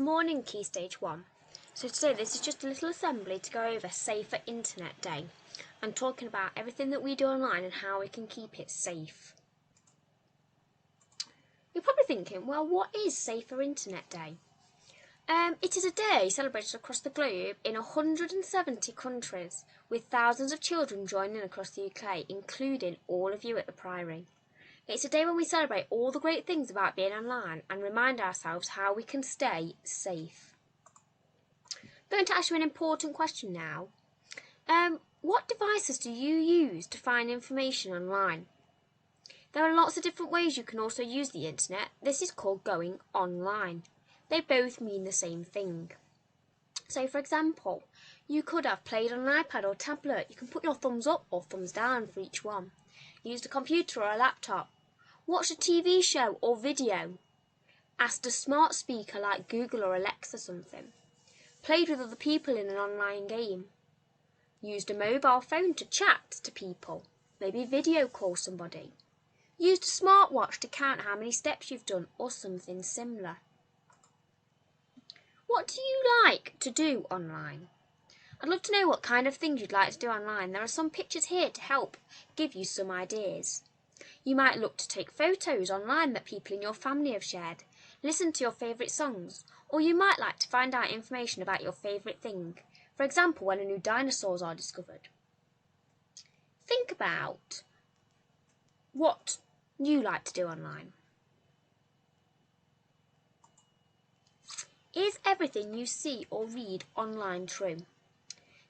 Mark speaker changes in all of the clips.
Speaker 1: Morning, Key Stage 1. So today this is just a little assembly to go over Safer Internet Day and talking about everything that we do online and how we can keep it safe. You're probably thinking, well, what is Safer Internet Day? It is a day celebrated across the globe in 170 countries, with thousands of children joining across the UK, including all of you at the Priory. It's a day when we celebrate all the great things about being online and remind ourselves how we can stay safe. I'm going to ask you an important question now. What devices do you use to find information online? There are lots of different ways you can also use the internet. This is called going online. They both mean the same thing. So for example, you could have played on an iPad or tablet. You can put your thumbs up or thumbs down for each one. Used a computer or a laptop. Watched a TV show or video. Asked a smart speaker like Google or Alexa something. Played with other people in an online game. Used a mobile phone to chat to people. Maybe video call somebody. Used a smartwatch to count how many steps you've done or something similar. What do you like to do online? I'd love to know what kind of things you'd like to do online. There are some pictures here to help give you some ideas. You might look to take photos online that people in your family have shared, listen to your favourite songs, or you might like to find out information about your favourite thing. For example, when new dinosaurs are discovered. Think about what you like to do online. Is everything you see or read online true?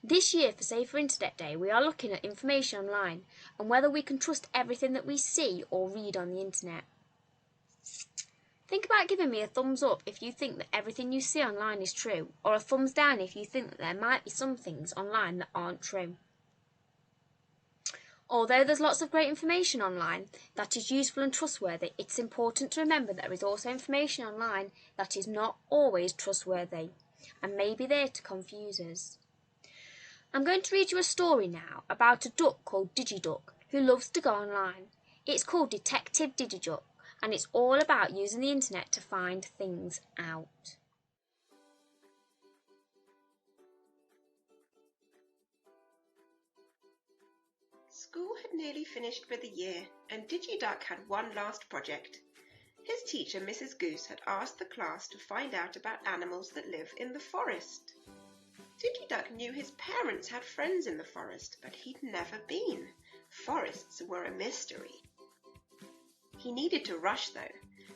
Speaker 1: This year for Safer Internet Day, we are looking at information online and whether we can trust everything that we see or read on the internet. Think about giving me a thumbs up if you think that everything you see online is true, or a thumbs down if you think that there might be some things online that aren't true. Although there's lots of great information online that is useful and trustworthy, it's important to remember that there is also information online that is not always trustworthy and may be there to confuse us. I'm going to read you a story now about a duck called DigiDuck who loves to go online. It's called Detective DigiDuck and it's all about using the internet to find things out.
Speaker 2: School had nearly finished for the year, and DigiDuck had one last project. His teacher, Mrs. Goose, had asked the class to find out about animals that live in the forest. DigiDuck knew his parents had friends in the forest, but he'd never been. Forests were a mystery. He needed to rush, though.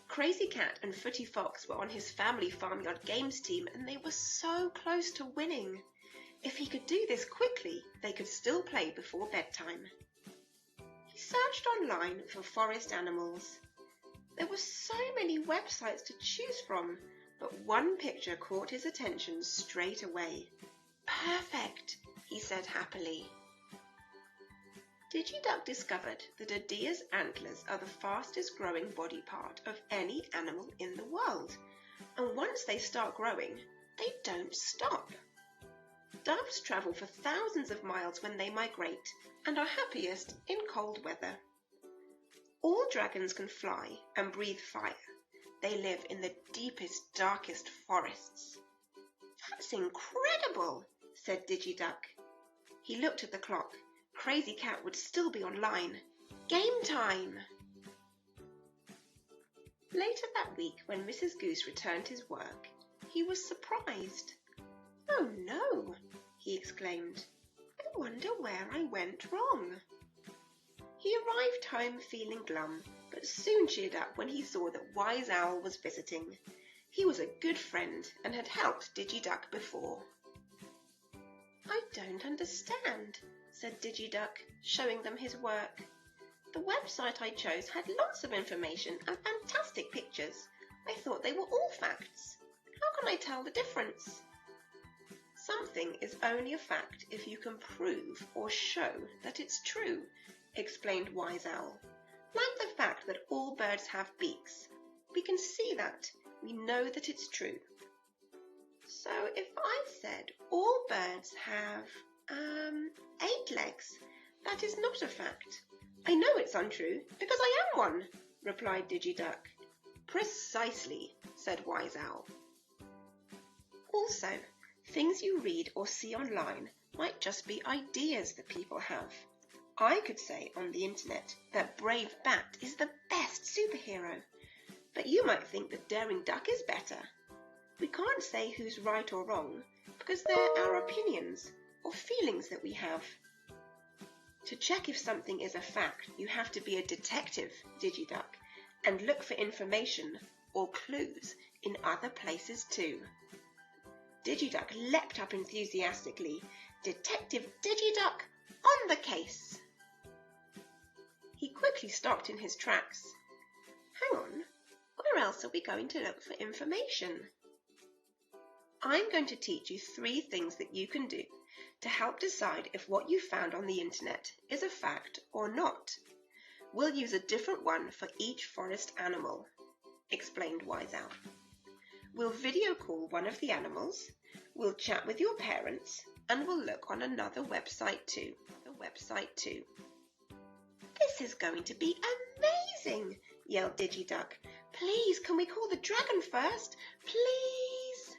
Speaker 2: Crazy Cat and Footy Fox were on his family farmyard games team, and they were so close to winning. If he could do this quickly, they could still play before bedtime. He searched online for forest animals. There were so many websites to choose from, but one picture caught his attention straight away. Perfect, he said happily. DigiDuck discovered that a deer's antlers are the fastest growing body part of any animal in the world, and once they start growing, they don't stop. Doves travel for thousands of miles when they migrate and are happiest in cold weather. All dragons can fly and breathe fire. They live in the deepest, darkest forests. That's incredible, said DigiDuck. He looked at the clock. Crazy Cat would still be online. Game time! Later that week, when Mrs. Goose returned his work, he was surprised. Oh no, he exclaimed. I wonder where I went wrong. He arrived home feeling glum, but soon cheered up when he saw that Wise Owl was visiting. He was a good friend and had helped DigiDuck before. I don't understand, said DigiDuck, showing them his work. The website I chose had lots of information and fantastic pictures. I thought they were all facts. How can I tell the difference? Something is only a fact if you can prove or show that it's true, explained Wise Owl. Like the fact that all birds have beaks. We can see that. We know that it's true. So if I said all birds have 8 legs, that is not a fact. I know it's untrue because I am one, replied DigiDuck. Precisely, said Wise Owl. Also, things you read or see online might just be ideas that people have. I could say on the internet that Brave Bat is the best superhero, but you might think that Daring Duck is better. We can't say who's right or wrong because they're our opinions or feelings that we have. To check if something is a fact, you have to be a detective, DigiDuck, and look for information or clues in other places too. DigiDuck leapt up enthusiastically. Detective DigiDuck on the case! He quickly stopped in his tracks. Hang on, where else are we going to look for information? I'm going to teach you 3 things that you can do to help decide if what you found on the internet is a fact or not. We'll use a different one for each forest animal, explained Wise Owl. We'll video call one of the animals, we'll chat with your parents, and we'll look on another website too. This is going to be amazing, yelled DigiDuck. Please, can we call the dragon first? Please!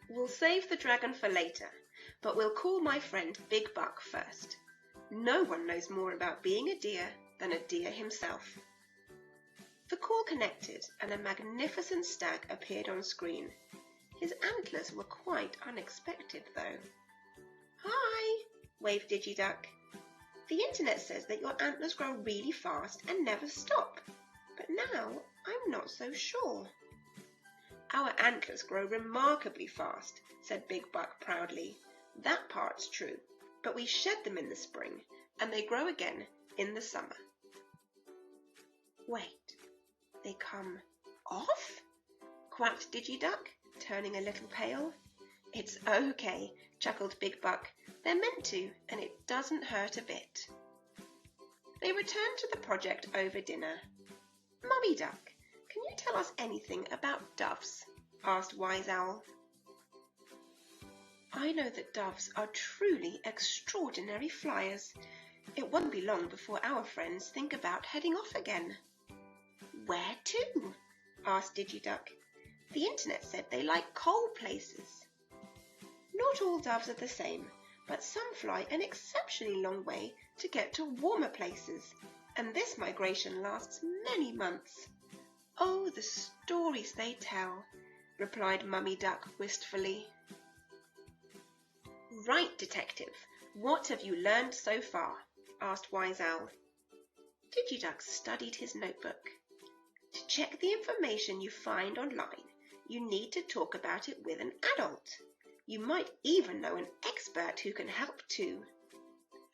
Speaker 2: We'll save the dragon for later, but we'll call my friend Big Buck first. No one knows more about being a deer than a deer himself. The call connected and a magnificent stag appeared on screen. His antlers were quite unexpected though. Hi, waved DigiDuck. The internet says that your antlers grow really fast and never stop, but now I'm not so sure. Our antlers grow remarkably fast, said Big Buck proudly. That part's true, but we shed them in the spring and they grow again in the summer. Wait, they come off? Quacked DigiDuck, turning a little pale. It's okay, chuckled Big Buck. They're meant to, and it doesn't hurt a bit. They returned to the project over dinner. Mummy Duck, can you tell us anything about doves? Asked Wise Owl. I know that doves are truly extraordinary flyers. It won't be long before our friends think about heading off again. Where to? Asked DigiDuck. The internet said they like cold places. Not all doves are the same, but some fly an exceptionally long way to get to warmer places, and this migration lasts many months. Oh, the stories they tell, replied Mummy Duck wistfully. Right, Detective, what have you learned so far? Asked Wise Owl. DigiDuck studied his notebook. To check the information you find online, you need to talk about it with an adult. You might even know an expert who can help too.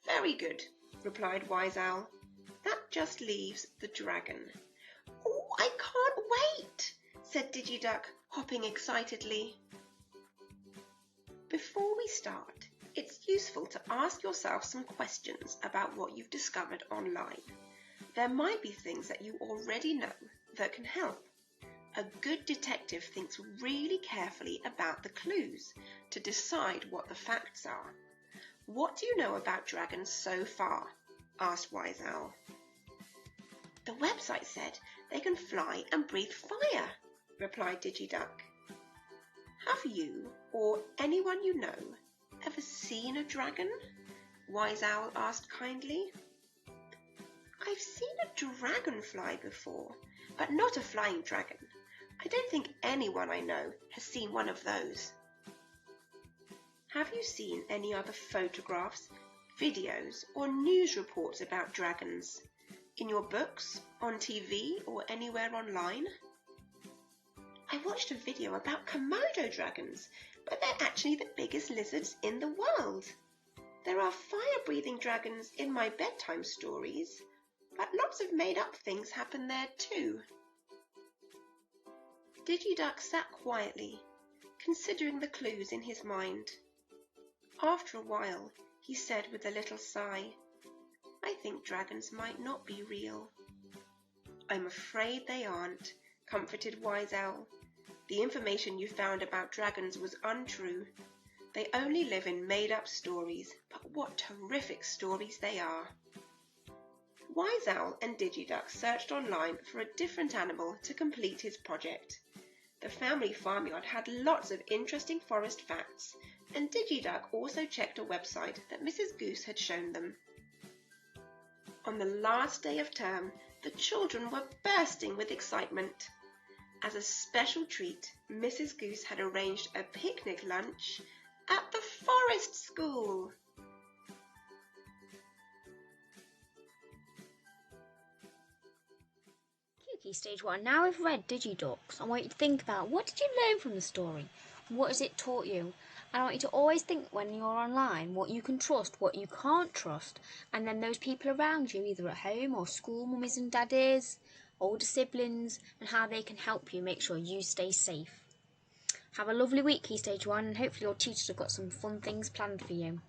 Speaker 2: Very good, replied Wise Owl. That just leaves the dragon. Oh, I can't wait, said DigiDuck, hopping excitedly. Before we start, it's useful to ask yourself some questions about what you've discovered online. There might be things that you already know that can help. A good detective thinks really carefully about the clues to decide what the facts are. What do you know about dragons so far? Asked Wise Owl. The website said they can fly and breathe fire, replied DigiDuck. Have you, or anyone you know, ever seen a dragon? Wise Owl asked kindly. I've seen a dragonfly before, but not a flying dragon. I don't think anyone I know has seen one of those. Have you seen any other photographs, videos, or news reports about dragons? In your books, on TV, or anywhere online? I watched a video about Komodo dragons, but they're actually the biggest lizards in the world. There are fire-breathing dragons in my bedtime stories, but lots of made-up things happen there too. DigiDuck sat quietly, considering the clues in his mind. After a while, he said with a little sigh, I think dragons might not be real. I'm afraid they aren't, comforted Wise Owl. The information you found about dragons was untrue. They only live in made-up stories, but what terrific stories they are. Wise Owl and DigiDuck searched online for a different animal to complete his project. The family farmyard had lots of interesting forest facts, and DigiDuck also checked a website that Mrs. Goose had shown them. On the last day of term, the children were bursting with excitement. As a special treat, Mrs. Goose had arranged a picnic lunch at the forest school.
Speaker 1: Key Stage 1. Now we've read DigiDucks, I want you to think about, what did you learn from the story? What has it taught you? And I want you to always think when you're online what you can trust, what you can't trust, and then those people around you, either at home or school, mummies and daddies, older siblings, and how they can help you make sure you stay safe. Have a lovely week, Key Stage 1, and hopefully your teachers have got some fun things planned for you.